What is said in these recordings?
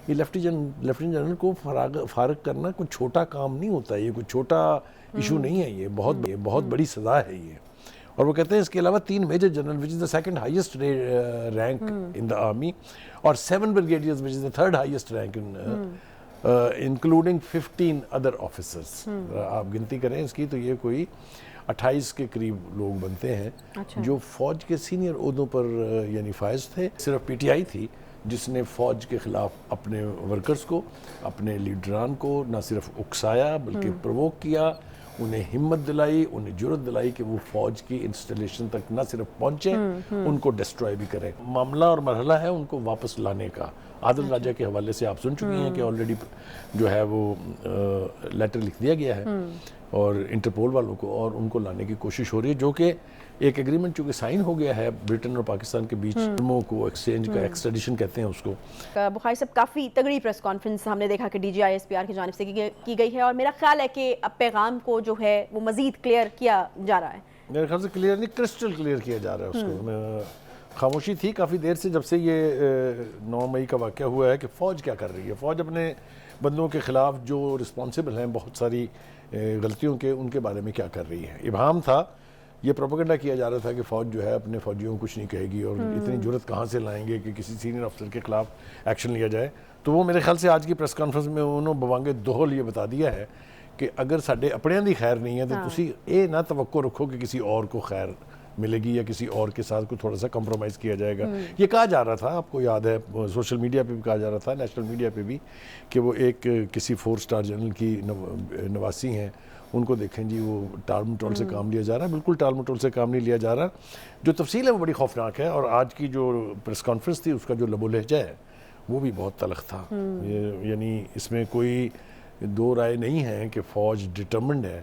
یہ lieutenant general کو فارغ کرنا کوئی چھوٹا کام نہیں ہوتا ہے، یہ کوئی چھوٹا ایشو نہیں ہے، یہ بہت بڑی سزا ہے یہ. اور وہ کہتے ہیں اس کے علاوہ 3 major general which is the second highest rank in the army اور 7 brigadiers which is the third highest rank in including 15 other officers. آپ گنتی کریں اس کی تو یہ کوئی 28 کے قریب لوگ بنتے ہیں جو فوج کے سینئر عہدوں پر یعنی فائز تھے. صرف پی ٹی آئی تھی جس نے فوج کے خلاف اپنے ورکرز کو، اپنے لیڈران کو نہ صرف اکسایا بلکہ پرووک کیا، انہیں ہمت دلائی، انہیں جرت دلائی کہ وہ فوج کی انسٹالیشن تک نہ صرف پہنچیں، ان کو ڈسٹروائے بھی کریں. معاملہ اور مرحلہ ہے ان کو واپس لانے کا. عادل راجہ کے حوالے سے آپ سن چکی ہیں کہ آلریڈی جو ہے وہ لیٹر لکھ دیا گیا ہے اور انٹرپول والوں کو، اور ان کو لانے کی کوشش ہو رہی ہے، جو کہ ایک ایگریمنٹ چونکہ سائن ہو گیا ہے برٹن اور پاکستان کے بیچ، فلموں کو ایکسچینج کا، ایکسٹریڈیشن کہتے ہیں اس کو. بخاری صاحب کافی تگڑی پریس کانفرنس ہم نے دیکھا کہ D G I S P R کی جانب سے کی گئی ہے، اور میرا خیال ہے کہ اب پیغام کو جو ہے وہ مزید کلیئر کیا جا رہا ہے. میرے خیال سے کلیئر نہیں، کرسٹل کلیئر کیا جا رہا ہے اس کو. خاموشی تھی کافی دیر سے، جب سے یہ 9 مئی کا واقعہ ہوا ہے، کہ فوج کیا کر رہی ہے. فوج اپنے بندوں کے خلاف جو رسپانسبل ہیں بہت ساری غلطیوں کے، ان کے بارے میں کیا کر رہی ہے. ابہام تھا، یہ پروپیگنڈا کیا جا رہا تھا کہ فوج جو ہے اپنے فوجیوں کو کچھ نہیں کہے گی، اور اتنی جرت کہاں سے لائیں گے کہ کسی سینئر افسر کے خلاف ایکشن لیا جائے. تو وہ میرے خیال سے آج کی پریس کانفرنس میں انہوں بوانگے دوہل یہ بتا دیا ہے کہ اگر ساڈے اپنیاں دی خیر نہیں ہے تو تسی اے نہ توقع رکھو کہ کسی اور کو خیر ملے گی یا کسی اور کے ساتھ کوئی تھوڑا سا کمپرومائز کیا جائے گا. یہ کہا جا رہا تھا، آپ کو یاد ہے سوشل میڈیا پہ بھی کہا جا رہا تھا، نیشنل میڈیا پہ بھی، کہ وہ ایک کسی 4 اسٹار جنرل کی نواسی ہیں، ان کو دیکھیں جی وہ ٹال مٹول سے کام لیا جا رہا ہے. بالکل ٹال مٹول سے کام نہیں لیا جا رہا. جو تفصیل ہے وہ بڑی خوفناک ہے، اور آج کی جو پریس کانفرنس تھی اس کا جو لب و لہجہ ہے وہ بھی بہت تلخ تھا. یعنی اس میں کوئی دو رائے نہیں ہے کہ فوج ڈٹرمنڈ ہے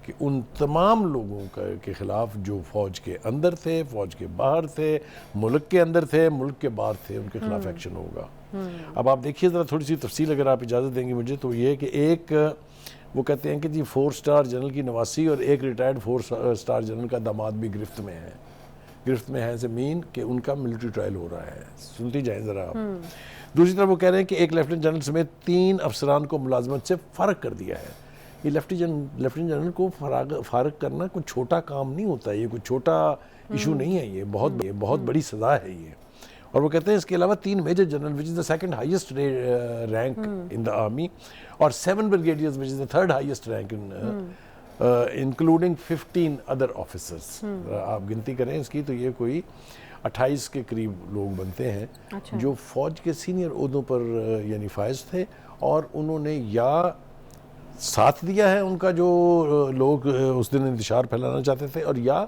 کہ ان تمام لوگوں کے خلاف جو فوج کے اندر تھے، فوج کے باہر تھے، ملک کے اندر تھے، ملک کے باہر تھے، ان کے خلاف ایکشن ہوگا. اب آپ دیکھیے ذرا تھوڑی سی تفصیل اگر آپ اجازت دیں گے مجھے، تو یہ کہ ایک وہ کہتے ہیں کہ جی 4 اسٹار جنرل کی نواسی اور ایک ریٹائرڈ 4 اسٹار جنرل کا داماد بھی گرفت میں ہے. گرفت میں ہے زمین کہ ان کا ملٹری ٹرائل ہو رہا ہے. سنتی جائیں ذرا آپ. دوسری طرف وہ کہہ رہے ہیں کہ ایک لیفٹیننٹ جنرل سمیت 3 افسران کو ملازمت سے فارغ کر دیا ہے. یہ لیفٹیننٹ جنرل کو فارغ کرنا کوئی چھوٹا کام نہیں ہوتا ہے، یہ کوئی چھوٹا ایشو نہیں ہے، یہ بہت بڑی سزا ہے یہ. اور وہ کہتے ہیں اس کے علاوہ 3 major general which is the second highest rank in the army اور 7 brigadiers which is the third highest rank in including 15 other officers. آپ گنتی کریں اس کی تو یہ کوئی 28 کے قریب لوگ بنتے ہیں جو فوج کے سینئر عہدوں پر یعنی فائز تھے، اور انہوں نے یا ساتھ دیا ہے ان کا جو لوگ اس دن انتشار پھیلانا چاہتے تھے، اور یا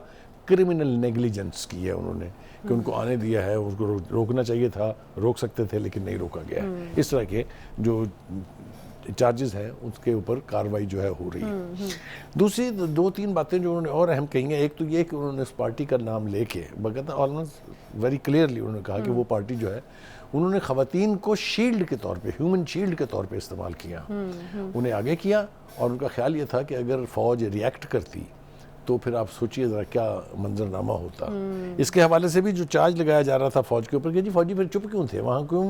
کرمنل نیگلیجنس کی ہے انہوں نے، کہ ان کو آنے دیا ہے، اس کو روکنا چاہیے تھا، روک سکتے تھے لیکن نہیں روکا گیا. اس طرح کے جو چارجز ہیں اس کے اوپر کاروائی جو ہے ہو رہی ہے. دوسری 2-3 باتیں جو انہوں نے اور اہم کہی ہیں، ایک تو یہ کہ انہوں نے اس پارٹی کا نام لے کے باقاعدہ آلموسٹ ویری کلیئرلی انہوں نے کہا کہ وہ پارٹی جو ہے انہوں نے خواتین کو شیلڈ کے طور پہ، ہیومن شیلڈ کے طور پہ استعمال کیا، انہیں آگے کیا. اور ان کا خیال یہ تھا کہ اگر فوج ریئیکٹ کرتی تو پھر آپ سوچئے ذرا کیا منظرنامہ ہوتا. اس کے حوالے سے بھی جو چارج لگایا جا رہا تھا فوج کے اوپر کہ جی فوجی پھر چپ کیوں تھے، وہاں کیوں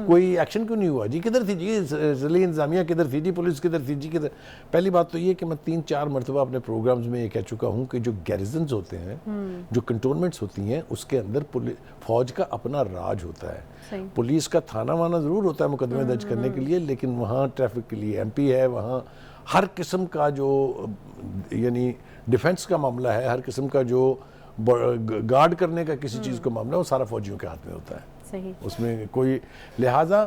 کوئی ایکشن کیوں نہیں ہوا، جی کدھر تھی، جی ضلعی انتظامیہ کدھر تھی، جی پولیس کدھر تھی، جی کدھر. پہلی بات تو یہ کہ میں 3-4 مرتبہ اپنے پروگرامز میں یہ کہہ چکا ہوں کہ جو گیریزنز ہوتے ہیں، جو کنٹونمنٹس ہوتی ہیں، اس کے اندر فوج کا اپنا راج ہوتا ہے. پولیس کا تھانہ وانا ضرور ہوتا ہے مقدمے درج کرنے کے لیے، لیکن وہاں ٹریفک کے لیے ایم پی ہے، وہاں ہر قسم کا جو یعنی ڈیفنس کا معاملہ ہے، ہر قسم کا جو گارڈ کرنے کا کسی چیز کا معاملہ، وہ سارا فوجیوں کے ہاتھ میں ہوتا ہے. اس میں کوئی لہٰذا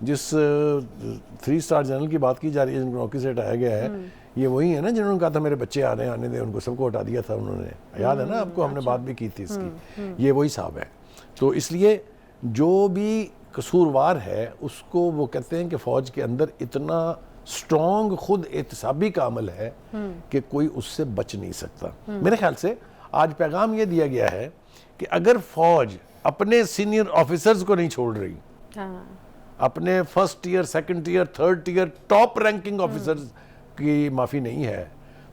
جس 3 اسٹار جنرل کی بات کی جا رہی ہے جن کو نوکری سے ہٹایا گیا ہے، یہ وہی ہے نا جنہوں نے کہا تھا میرے بچے آ رہے ہیں، آنے دیں ان کو، سب کو ہٹا دیا تھا انہوں نے. یاد ہے نا آپ کو، ہم نے بات بھی کی تھی اس کی. یہ وہی صاحب ہے. تو اس لیے جو بھی قصوروار ہے اس کو وہ کہتے ہیں کہ فوج کے اندر اتنا سٹرونگ خود احتسابی کا عمل ہے کہ کوئی اس سے بچ نہیں سکتا. میرے خیال سے آج پیغام یہ دیا گیا ہے کہ اگر فوج اپنے سینئر آفیسرز کو نہیں چھوڑ رہی، اپنے 1st tier 2nd tier 3rd tier top ranking officers کی معافی نہیں ہے،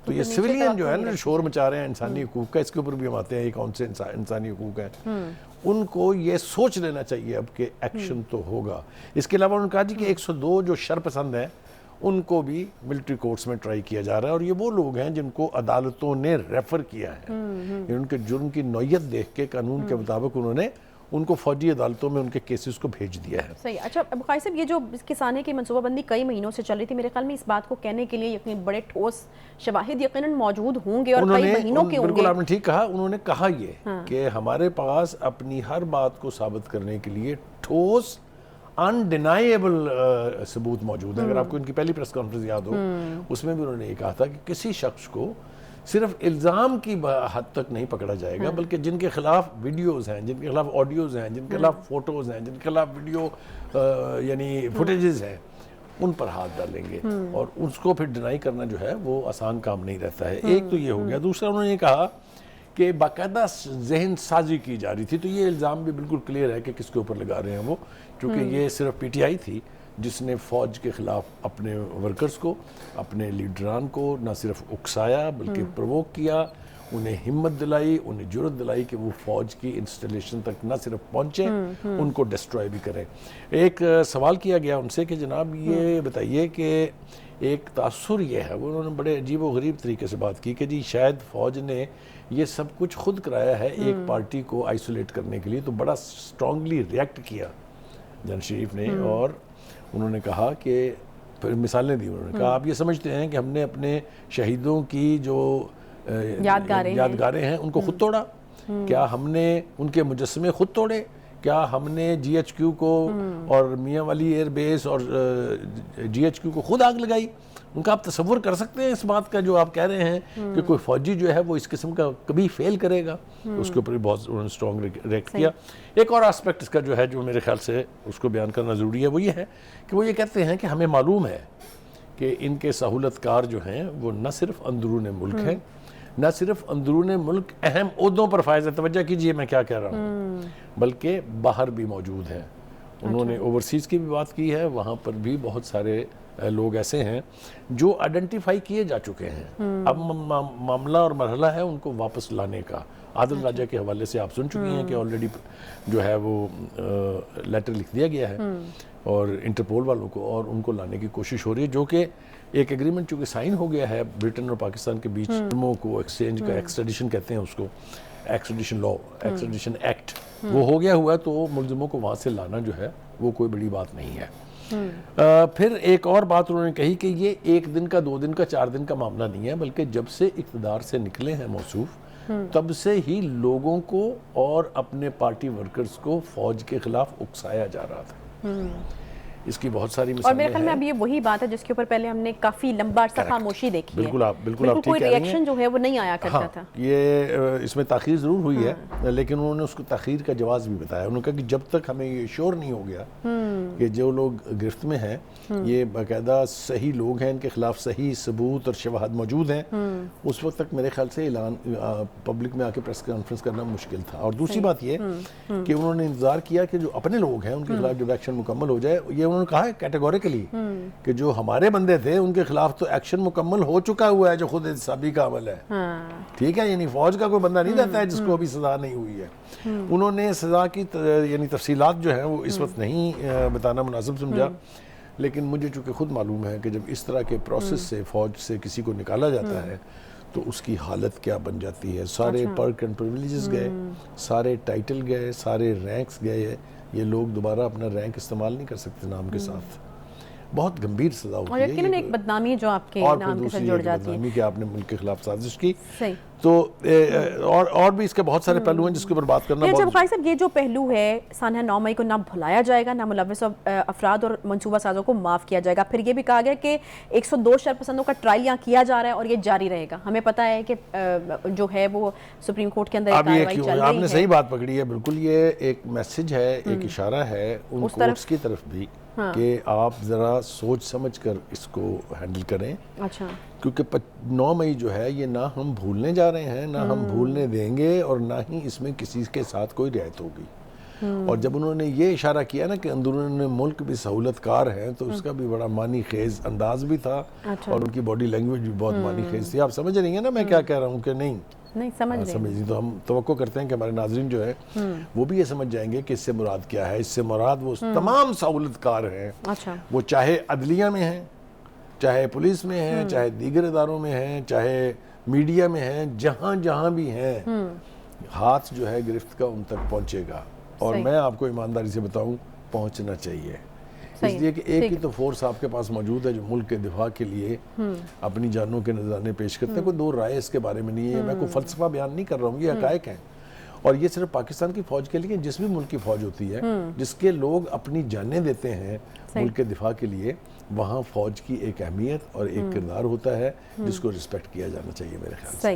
تو یہ سویلین جو ہے نا شور مچا رہے ہیں انسانی حقوق کا، اس کے اوپر بھی ہم آتے ہیں کون سے انسانی حقوق ہیں، ان کو یہ سوچ لینا چاہیے اب کہ ایکشن تو ہوگا۔ اس کے علاوہ انہوں نے کہا جی کہ 102 جو شرپسند ہیں ان کو بھی ملٹری کورٹس میں ٹرائی کیا جا رہا ہے، اور یہ وہ لوگ ہیں جن کو عدالتوں نے ریفر کیا ہے، ان کے جرم کی نوعیت دیکھ کے قانون کے مطابق انہوں نے ان کو فوجی عدالتوں میں ان کے کیسز کو بھیج دیا ہے۔ صحیح۔ اچھا بخاری صاحب، یہ جو کسانے کی منصوبہ بندی کئی مہینوں سے چل رہی تھی، میرے خیال میں اس بات کو کہنے کے لیے یقیناً بڑے ٹھوس شواہد یقیناً موجود ہوں گے اور کئی مہینوں کے ہوں گے۔ بالکل آپ نے ٹھیک کہا، انہوں نے کہا یہ کہ ہمارے پاس اپنی ہر بات کو ثابت کرنے کے لیے ٹھوس انڈینائیبل ثبوت موجود ہیں۔ اگر آپ کو ان کی پہلی پریس کانفرنس یاد ہو، اس میں بھی انہوں نے یہ کہا تھا کہ کسی شخص کو صرف الزام کی حد تک نہیں پکڑا جائے گا، بلکہ جن کے خلاف ویڈیوز ہیں، جن کے خلاف آڈیوز ہیں، جن کے خلاف فوٹوز ہیں، جن کے خلاف ویڈیو یعنی فوٹیجز ہیں، ان پر ہاتھ ڈالیں گے، اور اس کو پھر ڈینائی کرنا جو ہے وہ آسان کام نہیں رہتا ہے۔ ایک تو یہ ہو گیا۔ دوسرا انہوں نے یہ کہا کہ باقاعدہ ذہن سازی کی جا رہی تھی، تو یہ الزام بھی بالکل کلیئر ہے کہ کس کے اوپر لگا رہے ہیں وہ، کیونکہ یہ صرف پی ٹی آئی تھی جس نے فوج کے خلاف اپنے ورکرز کو، اپنے لیڈران کو نہ صرف اکسایا بلکہ پرووک کیا، انہیں ہمت دلائی، انہیں جرأت دلائی کہ وہ فوج کی انسٹالیشن تک نہ صرف پہنچیں، ان کو ڈسٹرائے بھی کریں۔ ایک سوال کیا گیا ان سے کہ جناب یہ بتائیے کہ ایک تاثر یہ ہے، انہوں نے بڑے عجیب و غریب طریقے سے بات کی کہ جی شاید فوج نے یہ سب کچھ خود کرایا ہے ایک پارٹی کو آئسولیٹ کرنے کے لیے، تو بڑا سٹرونگلی ریئیکٹ کیا جنرل شریف نے، اور انہوں نے کہا کہ پھر مثالیں دی، انہوں نے کہا آپ یہ سمجھتے ہیں کہ ہم نے اپنے شہیدوں کی جو یادگاریں ہیں ان کو خود توڑا؟ کیا ہم نے ان کے مجسمے خود توڑے؟ کیا ہم نے جی ایچ کیو کو اور میاں والی ایئر بیس اور جی ایچ کیو کو خود آگ لگائی؟ ان کا آپ تصور کر سکتے ہیں اس بات کا جو آپ کہہ رہے ہیں کہ کوئی فوجی جو ہے وہ اس قسم کا کبھی فیل کرے گا؟ اس کے اوپر بہت انہوں نے سٹرونگ ریئیکٹ کیا۔ ایک اور آسپیکٹ اس کا جو ہے جو میرے خیال سے اس کو بیان کرنا ضروری ہے، وہ یہ ہے کہ وہ یہ کہتے ہیں کہ ہمیں معلوم ہے کہ ان کے سہولت کار جو ہیں وہ نہ صرف اندرون ملک ہیں، نہ صرف اندرون ملک اہم عہدوں پر فائز ہے، توجہ کیجئے میں کیا کہہ رہا ہوں، بلکہ باہر بھی موجود ہیں۔ انہوں نے اوورسیز کی بھی بات کی ہے، وہاں پر بھی بہت سارے لوگ ایسے ہیں جو آئیڈینٹیفائی کیے جا چکے ہیں۔ اب معاملہ اور مرحلہ ہے ان کو واپس لانے کا۔ عادل راجہ کے حوالے سے آپ سن چکی ہیں کہ آلریڈی جو ہے وہ لیٹر لکھ دیا گیا ہے اور انٹرپول والوں کو، اور ان کو لانے کی کوشش ہو رہی ہے، جو کہ ایک ایگریمنٹ چونکہ سائن ہو گیا ہے برٹن اور پاکستان کے بیچ، جرموں کو ایکسچینج کا، ایکسٹریڈیشن کہتے ہیں اس کو، ایکسٹریڈیشن لا، ایکسٹریڈیشن ایکٹ وہ ہو گیا ہوا ہے، تو ملزموں کو وہاں سے لانا جو ہے وہ کوئی بڑی بات نہیں ہے۔ پھر ایک اور بات انہوں نے کہی کہ یہ 1 دن کا 2 دن کا 4 دن کا معاملہ نہیں ہے، بلکہ جب سے اقتدار سے نکلے ہیں موصوف، تب سے ہی لوگوں کو اور اپنے پارٹی ورکرز کو فوج کے خلاف اکسایا جا رہا تھا۔ اس کی بہت ساری مثالیں ہیں، اور میرے خیال میں اب یہ وہی بات ہے جس کے اوپر پہلے ہم نے کافی لمبا عرصہ خاموشی دیکھی ہے۔ بالکل آپ ٹھیک کوئی کہہ رہی ہیں، ریئیکشن جو ہے وہ نہیں آیا کرتا تھا۔ یہ اس میں تاخیر ضرور ہوئی ہے، لیکن انہوں نے اس کو تاخیر کا جواز بھی بتایا۔ انہوں نے کہا کہ جب تک ہمیں یہ شور نہیں ہو گیا کہ جو لوگ گرفت میں ہیں یہ باقاعدہ صحیح لوگ ہیں، ان کے خلاف صحیح ثبوت اور شواہد موجود ہیں، اس وقت تک میرے خیال سے اعلان پبلک میں آ کے پریس کانفرنس کرنا مشکل تھا۔ اور دوسری بات یہ کہ انہوں نے انتظار کیا کہ جو اپنے لوگ ہیں ان کے خلاف جب ایکشن مکمل ہو جائے، یہ انہوں نے کہا ہے کیٹیگوریکلی کہ جو ہمارے بندے تھے ان کے خلاف تو ایکشن مکمل ہو چکا ہوا ہے جو خود احتسابی کا عمل ہے، ٹھیک ہے، یعنی فوج کا کوئی بندہ نہیں رہتا ہے جس کو ابھی سزا نہیں ہوئی ہے۔ انہوں نے سزا کی یعنی تفصیلات جو ہیں وہ اس وقت نہیں بتانا مناسب سمجھا، لیکن مجھے چونکہ خود معلوم ہے کہ جب اس طرح کے پروسیس سے فوج سے کسی کو نکالا جاتا ہے تو اس کی حالت کیا بن جاتی ہے۔ سارے پرک اینڈ پریویلیجز گئے، سارے ٹائٹل گئے، سارے رینکس گئے، یہ لوگ دوبارہ اپنا رینک استعمال نہیں کر سکتے نام کے ساتھ۔ بہت گمبھیر سزا ہوتی ہے، اور یقیناً ایک بدنامی جو آپ کے نام کے ساتھ جڑ جاتی ہے، بدنامی کہ آپ نے ملک کے خلاف سازش کی۔ صحیح۔ تو اور بھی اس کے بہت سارے پہلو ہیں جس کے اوپر بات کرنا بہت بخاری صاحب، یہ جو پہلو ہے سانحہ 9 مئی کو نہ بھلایا جائے گا، نہ ملوث افراد اور منصوبہ سازوں کو معاف کیا جائے گا۔ پھر یہ بھی کہا گیا کہ 102 شرپسندوں کا ٹرائل یہاں کیا جا رہا ہے اور یہ جاری رہے گا۔ ہمیں پتہ ہے کہ جو ہے وہ سپریم کورٹ کے اندر کارروائی چل رہی ہے۔ آپ نے صحیح بات پکڑی ہے، بالکل یہ ایک میسج ہے، ایک اشارہ ہے ان کورٹس کی طرف بھی کہ آپ ذرا سوچ سمجھ کر اس کو ہینڈل کریں۔ اچھا، کیونکہ 9 مئی جو ہے یہ نہ ہم بھولنے جا رہے ہیں، نہ ہم بھولنے دیں گے، اور نہ ہی اس میں کسی کے ساتھ کوئی رعایت ہوگی۔ اور جب انہوں نے یہ اشارہ کیا نا کہ اندرون ملک بھی سہولت کار ہیں تو اس کا بھی بڑا معنی خیز انداز بھی تھا اور ان کی باڈی لینگویج بھی بہت معنی خیز تھی. آپ سمجھ رہی ہیں نا میں کیا کہہ رہا ہوں کہ نہیں؟ نہیں سمجھ رہے سمجھ. تو ہم توقع کرتے ہیں کہ ہمارے ناظرین جو ہے وہ بھی یہ سمجھ جائیں گے کہ اس سے مراد کیا ہے. اس سے مراد وہ تمام سہولت کار ہیں, وہ چاہے عدلیہ میں ہیں, چاہے پولیس میں ہیں, چاہے دیگر اداروں میں ہیں, چاہے میڈیا میں ہیں, جہاں جہاں بھی ہیں, ہاتھ جو ہے گرفت کا ان تک پہنچے گا. اور میں آپ کو ایمانداری سے بتاؤں پہنچنا چاہیے, اس لیے کہ ایک ہی تو فورس آپ کے پاس موجود ہے جو ملک کے دفاع کے لیے اپنی جانوں کے نذرانے پیش کرتے ہیں. کوئی دو رائے اس کے بارے میں نہیں ہے, میں کوئی فلسفہ بیان نہیں کر رہا ہوں, یہ حقائق ہیں. اور یہ صرف پاکستان کی فوج کے لیے, جس بھی ملک کی فوج ہوتی ہے جس کے لوگ اپنی جانیں دیتے ہیں ملک کے دفاع کے لیے, وہاں فوج کی ایک اہمیت اور ایک کردار ہوتا ہے جس کو رسپیکٹ کیا جانا چاہیے میرے خیال سے.